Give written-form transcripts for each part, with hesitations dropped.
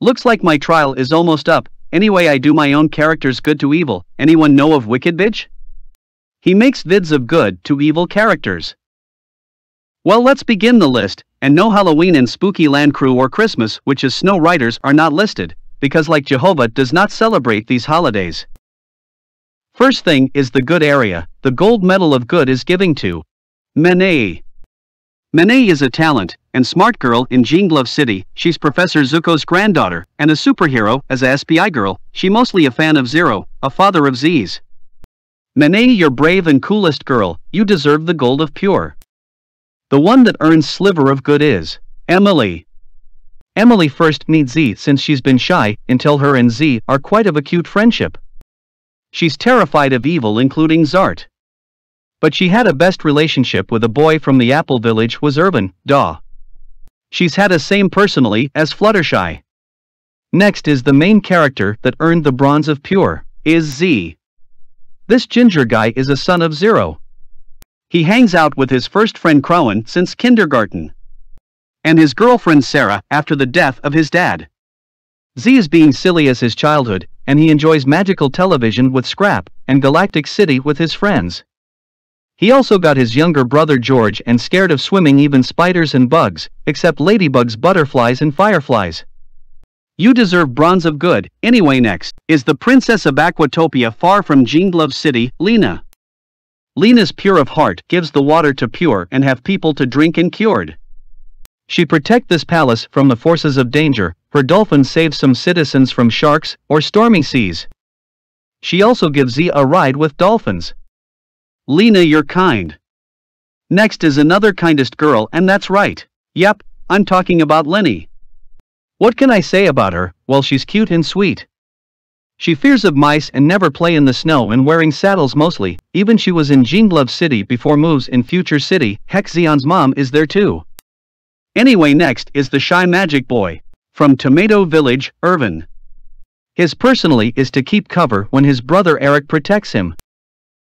Looks like my trial is almost up. Anyway, I do my own characters good to evil. Anyone know of wickedbidge? He makes vids of good to evil characters. Well, let's begin the list, and no Halloween and Spooky Land Crew or Christmas, which is Snow Riders, are not listed, because like Jehovah does not celebrate these holidays. First thing is the good area. The gold medal of good is giving to Menei. Menei is a talent and smart girl in Jeanglove City. She's Professor Zuko's granddaughter, and a superhero. As a SPI girl, she mostly a fan of Zero, a father of Z's. Menei, you're brave and coolest girl, you deserve the gold of pure. The one that earns sliver of good is Emily. Emily first meets Z since she's been shy, until her and Z are quite of a cute friendship. She's terrified of evil, including Zart. But she had a best relationship with a boy from the Apple Village was Irvin, Daw. She's had a same personally as Fluttershy. Next is the main character that earned the bronze of pure, is Z. This ginger guy is a son of Zero. He hangs out with his first friend Crowan since kindergarten. And his girlfriend Sarah after the death of his dad. Z is being silly as his childhood, and he enjoys magical television with Scrap, and Galactic City with his friends. He also got his younger brother George and scared of swimming, even spiders and bugs, except ladybugs, butterflies and fireflies. You deserve bronze of good. Anyway, next is the princess of Aquatopia far from Jeanglove City, Lena. Lena's pure of heart, gives the water to pure and have people to drink and cured. She protect this palace from the forces of danger. Her dolphin saves some citizens from sharks or stormy seas. She also gives Z a ride with dolphins. Lena, you're kind. Next is another kindest girl, and that's right. Yep, I'm talking about Lenny. What can I say about her? Well, she's cute and sweet. She fears of mice and never play in the snow and wearing saddles mostly. Even she was in Jeanglove City before moves in Future City. Heck, Xion's mom is there too. Anyway, next is the shy magic boy from Tomato Village, Irvin. His personally is to keep cover when his brother Eric protects him.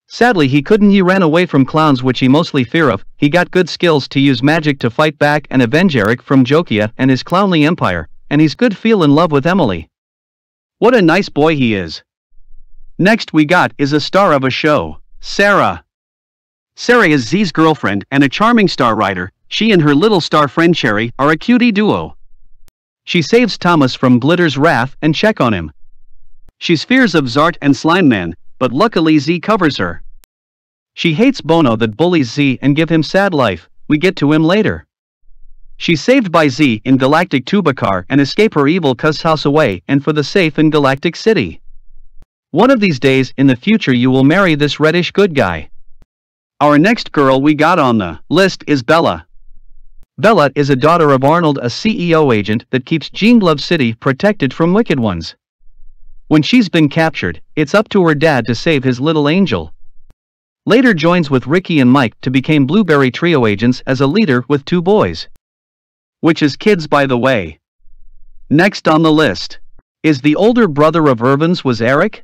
Sadly, he couldn't. He ran away from clowns, which he mostly fear of. He got good skills to use magic to fight back and avenge Eric from Jokia and his clownly empire, and he's good feel in love with Emily. What a nice boy he is. Next we got is a star of a show, Sarah. Sarah is Z's girlfriend and a charming star rider. She and her little star friend Cherry are a cutie duo. She saves Thomas from Glitter's wrath and check on him. She's fears of Zart and Slime Man, but luckily Z covers her. She hates Bono that bullies Z and give him sad life. We get to him later. She's saved by Z in Galactic Tubacar and escape her evil cuz house away and for the safe in Galactic City. One of these days in the future you will marry this reddish good guy. Our next girl we got on the list is Bella. Bella is a daughter of Arnold, a CEO agent that keeps Jeanglove City protected from wicked ones. When she's been captured, it's up to her dad to save his little angel. Later joins with Ricky and Mike to become Blueberry Trio agents as a leader with two boys. Which is kids, by the way. Next on the list is the older brother of Irvin's was Eric.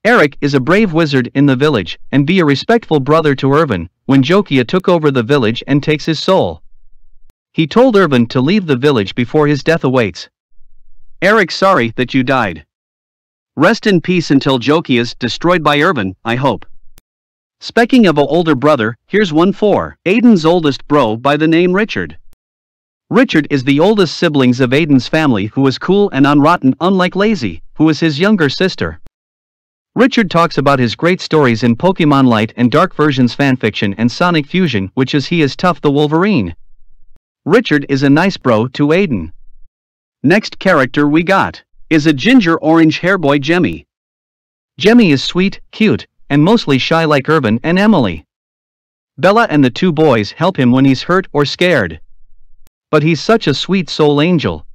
Eric is a brave wizard in the village and be a respectful brother to Irvin when Jokia took over the village and takes his soul. He told Irvin to leave the village before his death awaits. Eric, sorry that you died. Rest in peace until Jokia's destroyed by Irvin, I hope. Speaking of a older brother, here's one for Aiden's oldest bro by the name Richard. Richard is the oldest siblings of Aiden's family, who is cool and unrotten unlike Lazy, who is his younger sister. Richard talks about his great stories in Pokemon Light and Dark versions fanfiction and Sonic Fusion, which is he is Tough the Wolverine. Richard is a nice bro to Aiden. Next character we got is a ginger orange hair boy, Jemmy. Jemmy is sweet, cute, and mostly shy like Irvin and Emily. Bella and the two boys help him when he's hurt or scared. But he's such a sweet soul angel.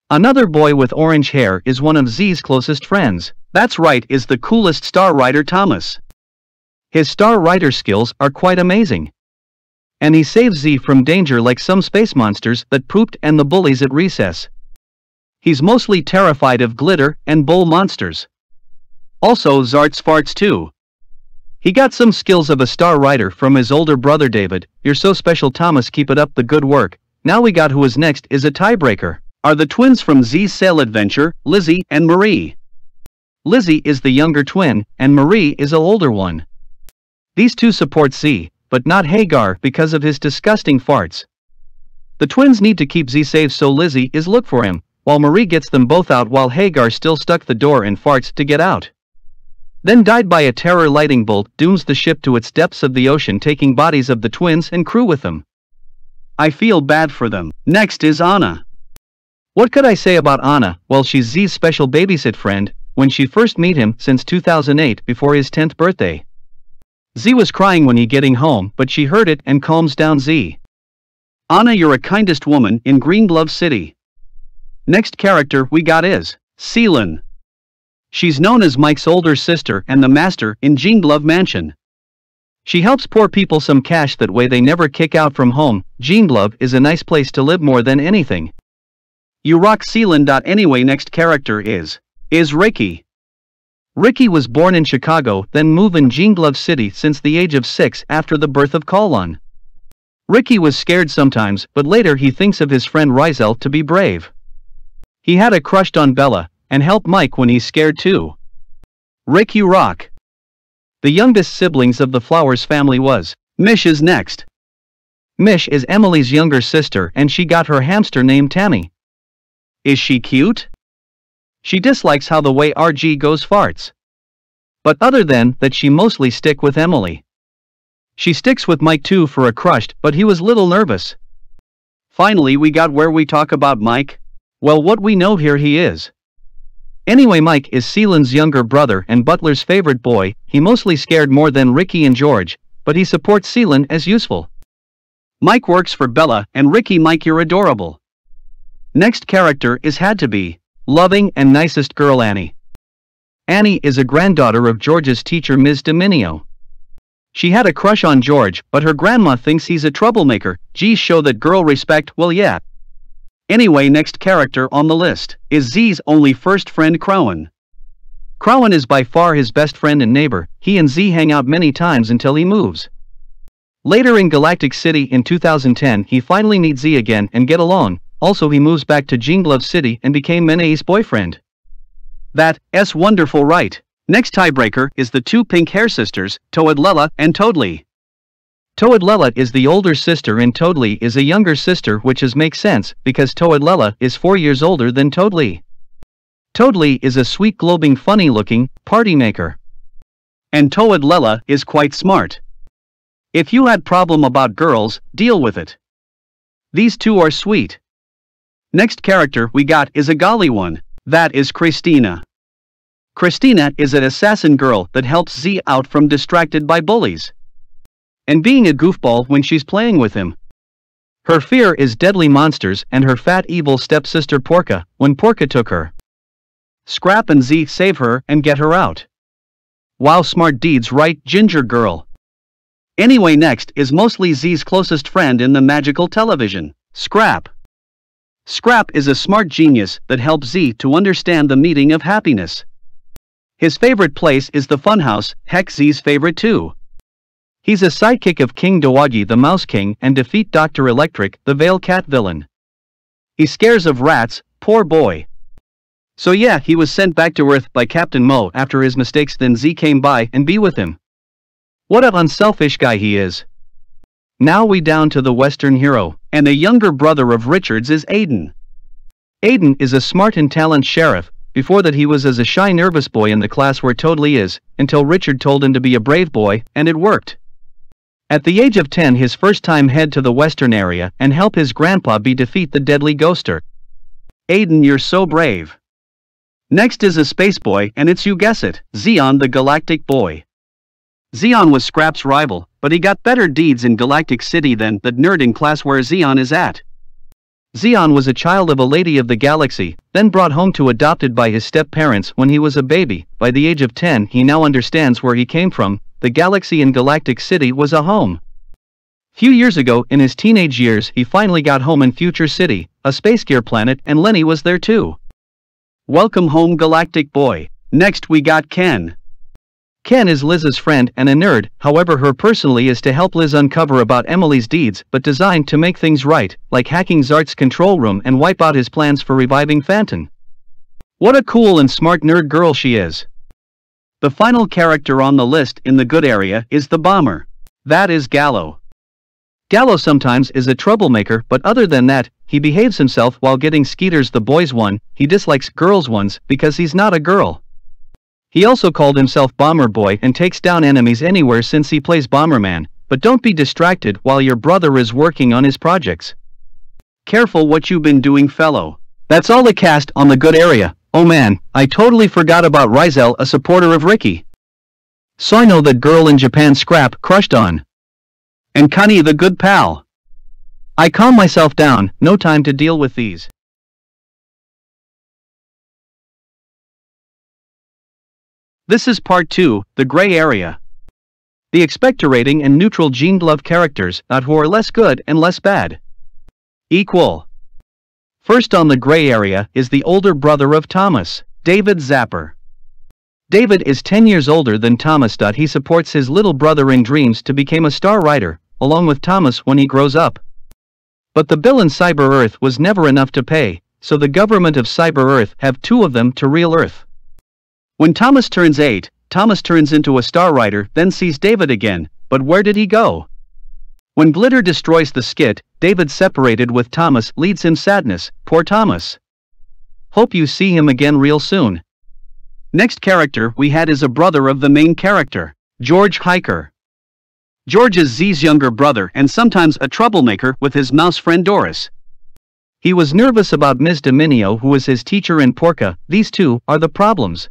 Another boy with orange hair is one of Z's closest friends. That's right, is the coolest Star Rider Thomas. His Star Rider skills are quite amazing. And he saves Z from danger like some space monsters that pooped and the bullies at recess. He's mostly terrified of glitter and bull monsters. Also Zart's farts too. He got some skills of a Star Rider from his older brother David. You're so special, Thomas, keep it up the good work. Now we got who is next is a tiebreaker. are the twins from Z's Sail Adventure, Lizzie and Marie. Lizzie is the younger twin, and Marie is the older one. These two support Z, but not Hagar because of his disgusting farts. The twins need to keep Z safe, so Lizzie is look for him, while Marie gets them both out while Hagar still stuck the door and farts to get out. Then died by a terror lightning bolt dooms the ship to its depths of the ocean, taking bodies of the twins and crew with them. I feel bad for them. Next is Anna. What could I say about Anna? Well, she's Z's special babysit friend, when she first meet him since 2008 before his 10th birthday. Z was crying when he getting home, but she heard it and calms down Z. Anna, you're a kindest woman in Green Glove City. Next character we got is Sheldon. She's known as Mike's older sister and the master in Green Glove Mansion. She helps poor people some cash, that way they never kick out from home. Green Glove is a nice place to live more than anything. You rock, Sheldon. Anyway, next character is Ricky. Ricky was born in Chicago, then moved in Green Glove City since the age of 6 after the birth of Colin. Ricky was scared sometimes, but later he thinks of his friend Rizel to be brave. He had a crush on Bella, and helped Mike when he's scared too. Rick, you rock. The youngest siblings of the Flowers family was Mish is next. Mish is Emily's younger sister, and she got her hamster named Tammy. Is she cute? She dislikes how the way RG goes farts. But other than that, she mostly stick with Emily. She sticks with Mike too for a crush, but he was little nervous. Finally we got where we talk about Mike. Well, what we know here, he is. Anyway, Mike is Sheldon's younger brother and Butler's favorite boy. He mostly scared more than Ricky and George, but he supports Sheldon as useful. Mike works for Bella and Ricky. Mike, you're adorable. Next character is had to be loving and nicest girl Annie. Annie is a granddaughter of George's teacher Ms. Dominio. She had a crush on George, but her grandma thinks he's a troublemaker. Geez, show that girl respect. Well, yeah. Anyway, next character on the list is Z's only first friend, Crowan. Crowan is by far his best friend and neighbor. He and Z hang out many times until he moves. Later in Galactic City in 2010, he finally meets Z again and get along. Also, he moves back to Green Glove City and became Mene's boyfriend. That's wonderful, right? Next tiebreaker is the two pink hair sisters, Toadlela and Toadlee. Toadlela is the older sister and Toadlee is a younger sister, which makes sense because Toadlela is 4 years older than Toadlee. Toadlee is a sweet, glowing, funny-looking party maker. And Toadlela is quite smart. If you had problem about girls, deal with it. These two are sweet. Next character we got is a golly one. That is Christina. Christina is an assassin girl that helps Z out from distracted by bullies and being a goofball when she's playing with him. Her fear is deadly monsters and her fat evil stepsister Porca when Porca took her. Scrap and Z save her and get her out. Wow, smart deeds, right, ginger girl? Anyway, next is mostly Z's closest friend in the magical television, Scrap. Scrap is a smart genius that helps Z to understand the meaning of happiness. His favorite place is the funhouse, heck, Z's favorite too. He's a sidekick of King Dawagi the Mouse King and defeat Dr. Electric, the Veil Cat villain. He scares of rats, poor boy. So yeah, he was sent back to Earth by Captain Mo after his mistakes, then Z came by and be with him. What an unselfish guy he is. Now we down to the Western hero, and the younger brother of Richards is Aiden. Aiden is a smart and talented sheriff. Before that he was as a shy nervous boy in the class where Toadlee is, until Richard told him to be a brave boy, and it worked. At the age of 10, his first time head to the Western area and help his grandpa defeat the deadly ghoster. Aiden, you're so brave. Next is a space boy, and it's, you guess it, Zeon the Galactic Boy. Zeon was Scrap's rival, but he got better deeds in Galactic City than the nerd in class where Zeon is at. Zeon was a child of a lady of the galaxy, then brought home to adopted by his step-parents when he was a baby. By the age of 10, he now understands where he came from. The galaxy in Galactic City was a home. Few years ago, in his teenage years, he finally got home in Future City, a space gear planet, and Lenny was there too. Welcome home, Galactic Boy. Next we got Ken. Ken is Liz's friend and a nerd, however her personally is to help Liz uncover about Emily's deeds but designed to make things right, like hacking Zart's control room and wipe out his plans for reviving Phantom. What a cool and smart nerd girl she is. The final character on the list in the good area is the bomber. That is Gallo. Gallo sometimes is a troublemaker, but other than that, he behaves himself while getting Skeeter's the boys one. He dislikes girls ones because he's not a girl. He also called himself Bomber Boy and takes down enemies anywhere since he plays Bomberman, but don't be distracted while your brother is working on his projects. Careful what you've been doing, fellow. That's all the cast on the good area. Oh man, I totally forgot about Rizel, a supporter of Ricky. So I know that girl in Japan Scrap crushed on. And Connie the good pal. I calm myself down, no time to deal with these. This is part 2, the gray area. The expectorating and neutral gene love characters, not who are less good and less bad. Equal. First on the gray area is the older brother of Thomas, David Zapper. David is 10 years older than Thomas. He supports his little brother in dreams to become a star writer, along with Thomas when he grows up. But the bill in Cyber Earth was never enough to pay, so the government of Cyber Earth have 2 of them to real Earth. When Thomas turns 8, Thomas turns into a star writer, then sees David again, but where did he go? When Glitter destroys the skit, David separated with Thomas leads him sadness, poor Thomas. Hope you see him again real soon. Next character we had is a brother of the main character, George Hiker. George is Z's younger brother and sometimes a troublemaker with his mouse friend Doris. He was nervous about Ms. Dominio, who was his teacher in Porca. These two are the problems.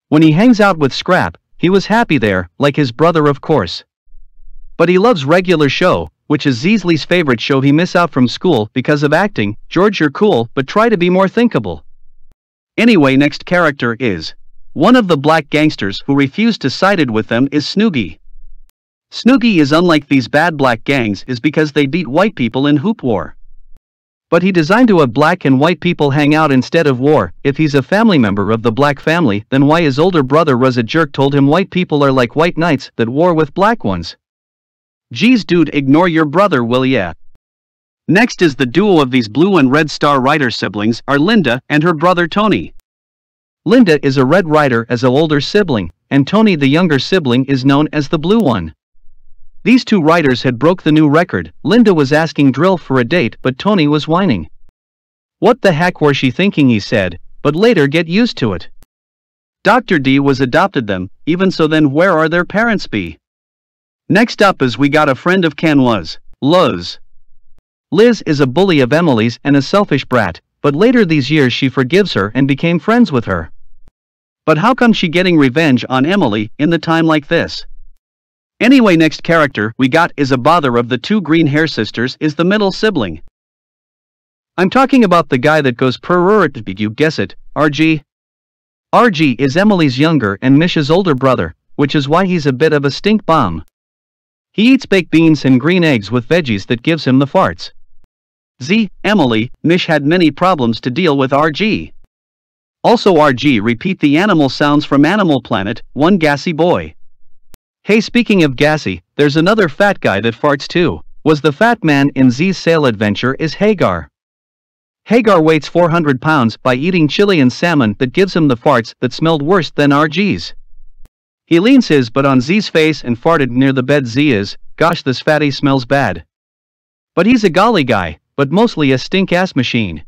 When he hangs out with Scrap, he was happy there, like his brother of course. But he loves regular show, which is Z's least favorite show. He miss out from school because of acting. George, you're cool, but try to be more thinkable. Anyway, next character is one of the black gangsters who refused to sided with them is Snoogie. Snoogie is unlike these bad black gangs is because they beat white people in Hoop War. But he designed to have black and white people hang out instead of war. If he's a family member of the black family, then why his older brother was a jerk told him white people are like white knights that war with black ones. Geez dude, ignore your brother will ya? Next is the duo of these blue and red star writer siblings are Linda and her brother Tony. Linda is a red writer as an older sibling, and Tony the younger sibling is known as the blue one. These 2 writers had broke the new record. Linda was asking Drill for a date, but Tony was whining. What the heck were she thinking, he said, but later get used to it. Dr. D was adopted them, even so then where are their parents be? Next up is we got a friend of Ken was, Liz. Liz is a bully of Emily's and a selfish brat, but later these years she forgives her and became friends with her. But how come she getting revenge on Emily in the time like this? Anyway, next character we got is a bother of the 2 green hair sisters is the middle sibling. I'm talking about the guy that goes you guess it, RG. RG is Emily's younger and Mish's older brother, which is why he's a bit of a stink bomb. He eats baked beans and green eggs with veggies that gives him the farts. Emily, Mish had many problems to deal with RG. Also RG repeat the animal sounds from Animal Planet, one gassy boy. Hey, speaking of gassy, there's another fat guy that farts too. Was the fat man in Z's sail adventure is Hagar. Hagar weighs 400 pounds by eating chili and salmon that gives him the farts that smelled worse than RG's. He leans his butt on Z's face and farted near the bed. Z is, gosh this fatty smells bad. But he's a golly guy, but mostly a stink-ass machine.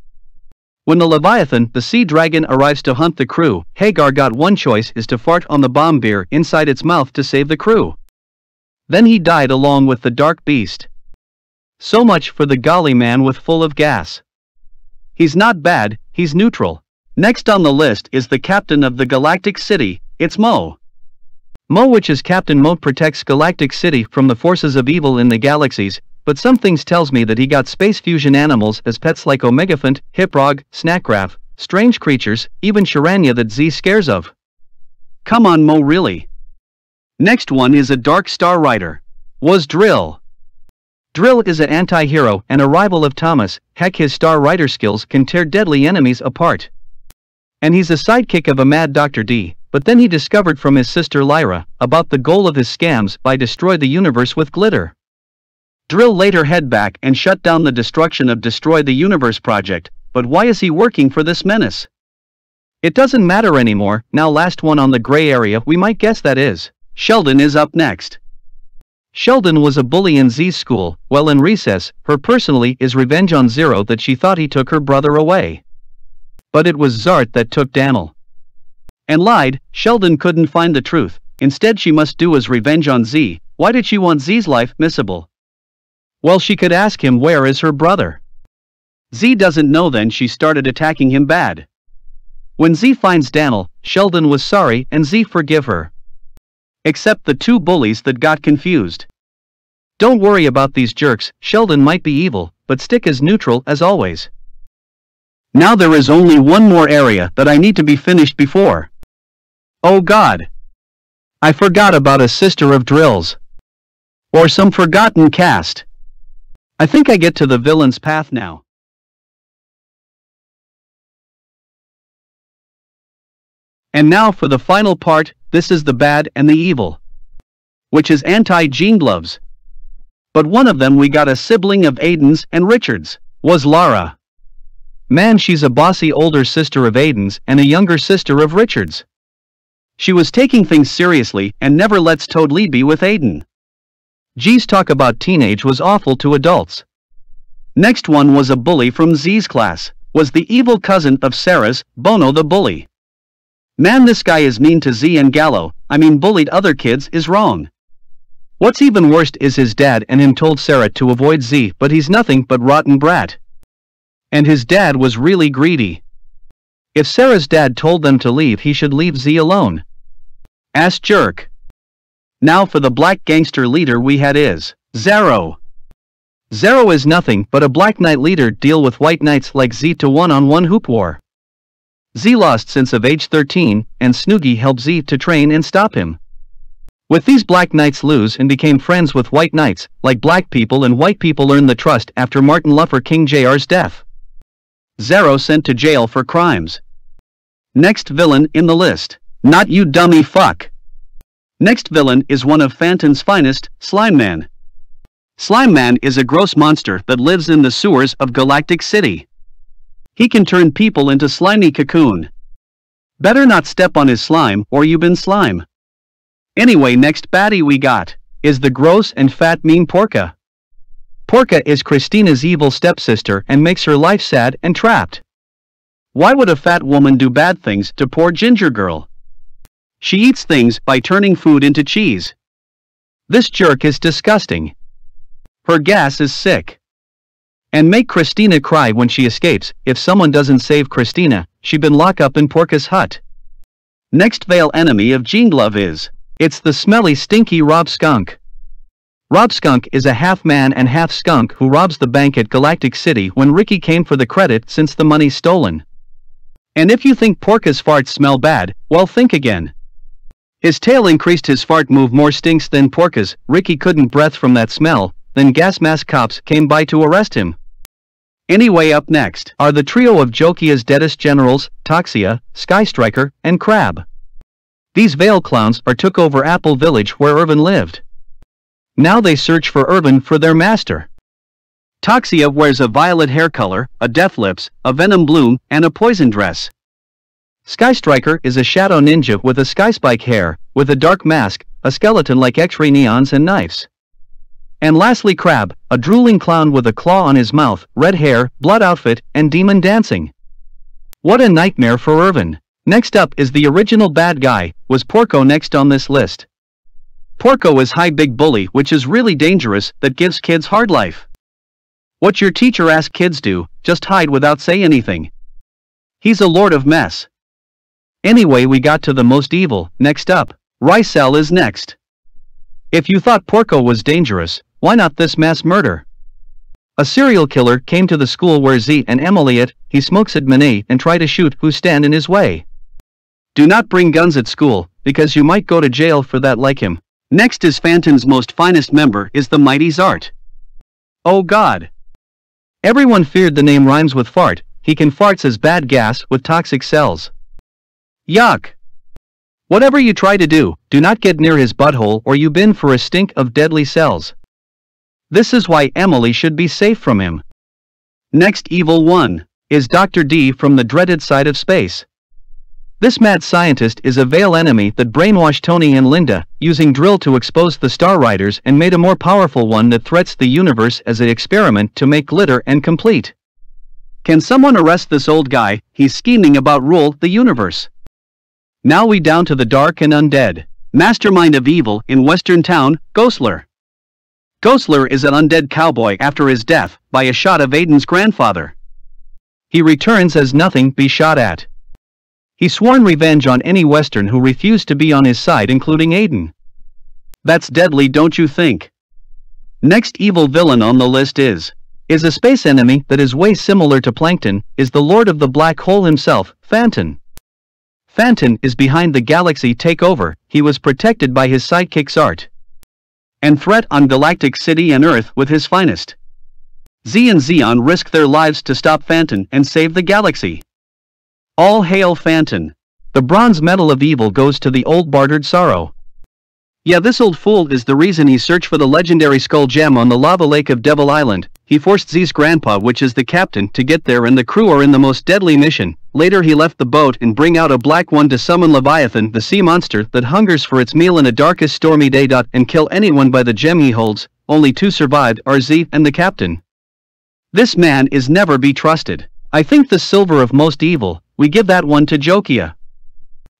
When the Leviathan, the sea dragon, arrives to hunt the crew, Hagar got one choice is to fart on the bomb beer inside its mouth to save the crew. Then he died along with the dark beast. So much for the golly man with full of gas. He's not bad, he's neutral. Next on the list is the captain of the Galactic City, it's Mo. Mo, which is Captain Mo, protects Galactic City from the forces of evil in the galaxies, but some things tells me that he got space fusion animals as pets like Omegaphant, Hiprog, Snackgraph, strange creatures, even Sharanya that Z scares of. Come on Mo, really? Next one is a dark star rider. Was Drill. Drill is an anti-hero and a rival of Thomas. Heck, his star rider skills can tear deadly enemies apart. And he's a sidekick of a mad Dr. D, but then he discovered from his sister Lyra about the goal of his scams by destroy the universe with glitter. Drill later head back and shut down the destruction of Destroy the Universe project, but why is he working for this menace? It doesn't matter anymore. Now last one on the gray area, we might guess that is Sheldon is up next. Sheldon was a bully in Z's school. Well, in recess, her personally is revenge on Zero that she thought he took her brother away. But it was Zart that took Daniel. And lied. Sheldon couldn't find the truth. Instead she must do as revenge on Z. Why did she want Z's life missable? Well, she could ask him where is her brother. Z doesn't know, then she started attacking him bad. When Z finds Daniel, Sheldon was sorry and Z forgive her. Except the two bullies that got confused. Don't worry about these jerks, Sheldon might be evil, but stick as neutral as always. Now there is only one more area that I need to be finished before. Oh God! I forgot about a sister of Drill's. Or some forgotten cast. I think I get to the villain's path now. And now for the final part, this is the bad and the evil. Which is anti-Gene Gloves. But one of them we got a sibling of Aiden's and Richard's, was Lara. Man, she's a bossy older sister of Aiden's and a younger sister of Richard's. She was taking things seriously and never lets totally be with Aiden. G's talk about teenage was awful to adults. Next one was a bully from Z's class, was the evil cousin of Sarah's, Bono the bully. Man, this guy is mean to Z and Gallo, bullied other kids is wrong. What's even worse is his dad and him told Sarah to avoid Z, but he's nothing but rotten brat. And his dad was really greedy. If Sarah's dad told them to leave, he should leave Z alone. Ass jerk. Now for the black gangster leader we had is Zero. Zero is nothing but a black knight leader, deal with white knights like Z to one-on-one hoop war. Z lost since of age 13, and Snoogie helped Z to train and stop him. With these black knights lose and became friends with white knights, like black people and white people earned the trust after Martin Luther King Jr.'s death. Zero sent to jail for crimes. Next villain in the list. Not you dummy fuck. Next villain is one of Phantom's finest, Slime Man. Slime Man is a gross monster that lives in the sewers of Galactic City. He can turn people into slimy cocoon. Better not step on his slime or you been slime. Anyway, next baddie we got is the gross and fat mean Porca. Porca is Christina's evil stepsister and makes her life sad and trapped. Why would a fat woman do bad things to poor ginger girl? She eats things by turning food into cheese. This jerk is disgusting. Her gas is sick. And make Christina cry when she escapes. If someone doesn't save Christina, she been locked up in Porca's hut. Next veil enemy of Gene Glove is, it's the smelly stinky Rob Skunk. Rob Skunk is a half man and half skunk who robs the bank at Galactic City when Ricky came for the credit since the money's stolen. And if you think Porca's farts smell bad, well, think again. His tail increased, his fart move more stinks than Porca's. Ricky couldn't breathe from that smell, then gas mask cops came by to arrest him. Anyway, up next are the trio of Jokia's deadest generals, Toxia, Sky Striker, and Crab. These veil clowns took over Apple Village where Irvin lived. Now they search for Irvin for their master. Toxia wears a violet hair color, a death lips, a venom bloom, and a poison dress. Sky Striker is a shadow ninja with a sky spike hair, with a dark mask, a skeleton like X-ray neons and knives. And lastly Crab, a drooling clown with a claw on his mouth, red hair, blood outfit, and demon dancing. What a nightmare for Irvin. Next up is the original bad guy, was Porco next on this list. Porco is high big bully, which is really dangerous, that gives kids hard life. What your teacher asks kids do, just hide without say anything. He's a lord of mess. Anyway, we got to the most evil. Next up, Ricel is next. If you thought Porco was dangerous, why not this mass murder? A serial killer came to the school where Z and Emily at, he smokes at Manet and try to shoot who stand in his way. Do not bring guns at school, because you might go to jail for that like him. Next is Phantom's most finest member is the mighty Zart. Oh God! Everyone feared the name rhymes with fart, he can farts as bad gas with toxic cells. Yuck! Whatever you try to do, do not get near his butthole or you bin for a stink of deadly cells. This is why Emily should be safe from him. Next evil one is Dr. D from the dreaded side of space. This mad scientist is a veiled enemy that brainwashed Tony and Linda, using drill to expose the Star Riders and made a more powerful one that threats the universe as an experiment to make glitter and complete. Can someone arrest this old guy? He's scheming about rule the universe. Now we down to the dark and undead mastermind of evil in Western Town, Ghostler. Ghostler is an undead cowboy after his death by a shot of Aiden's grandfather. He returns as nothing be shot at. He sworn revenge on any Western who refused to be on his side, including Aiden. That's deadly, don't you think? Next evil villain on the list is a space enemy that is way similar to Plankton, is the Lord of the Black Hole himself, Phanton. Phanton is behind the galaxy takeover. He was protected by his sidekick's art and threat on Galactic City and Earth with his finest. Z and Xeon risk their lives to stop Phanton and save the galaxy. All hail Phanton. The bronze medal of evil goes to the old bartered sorrow. Yeah, this old fool is the reason he searched for the legendary skull gem on the lava lake of Devil Island. He forced Z's grandpa, which is the captain, to get there, and the crew are in the most deadly mission. Later he left the boat and bring out a black one to summon Leviathan, the sea monster that hungers for its meal in a darkest stormy day. And kill anyone by the gem he holds. Only two survived, are Z and the captain. This man is never be trusted. I think the silver of most evil, we give that one to Jokia.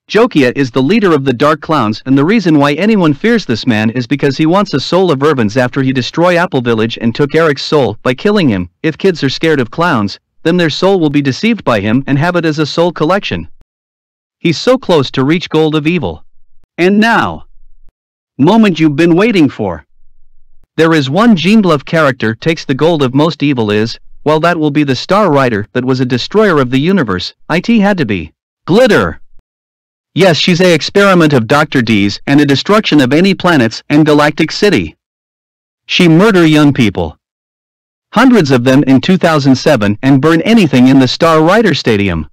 Jokia is the leader of the Dark Clowns, and the reason why anyone fears this man is because he wants a soul of Irvin's after he destroyed Apple Village and took Eric's soul by killing him. If kids are scared of clowns, then their soul will be deceived by him and have it as a soul collection. He's so close to reach gold of evil. And now, moment you've been waiting for. There is one Gene Bluff character takes the gold of most evil is, well, that will be the Star Rider that was a destroyer of the universe. It had to be Glitter. Yes, she's a experiment of Dr. D's and a destruction of any planets and Galactic City. She murder young people. Hundreds of them in 2007 and burn anything in the Star Rider Stadium.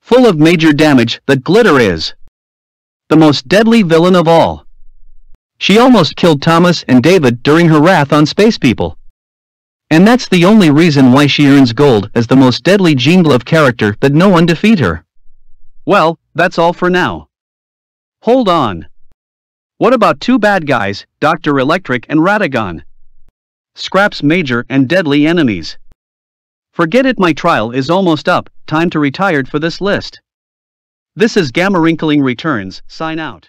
Full of major damage, that Glitter is the most deadly villain of all. She almost killed Thomas and David during her wrath on space people. And that's the only reason why she earns gold as the most deadly Gene Bluff character, that no one defeat her. Well, that's all for now. Hold on. What about two bad guys, Dr. Electric and Radagon? Scrap's major and deadly enemies. Forget it, my trial is almost up, time to retire for this list. This is Gamma Wrinkling Returns, sign out.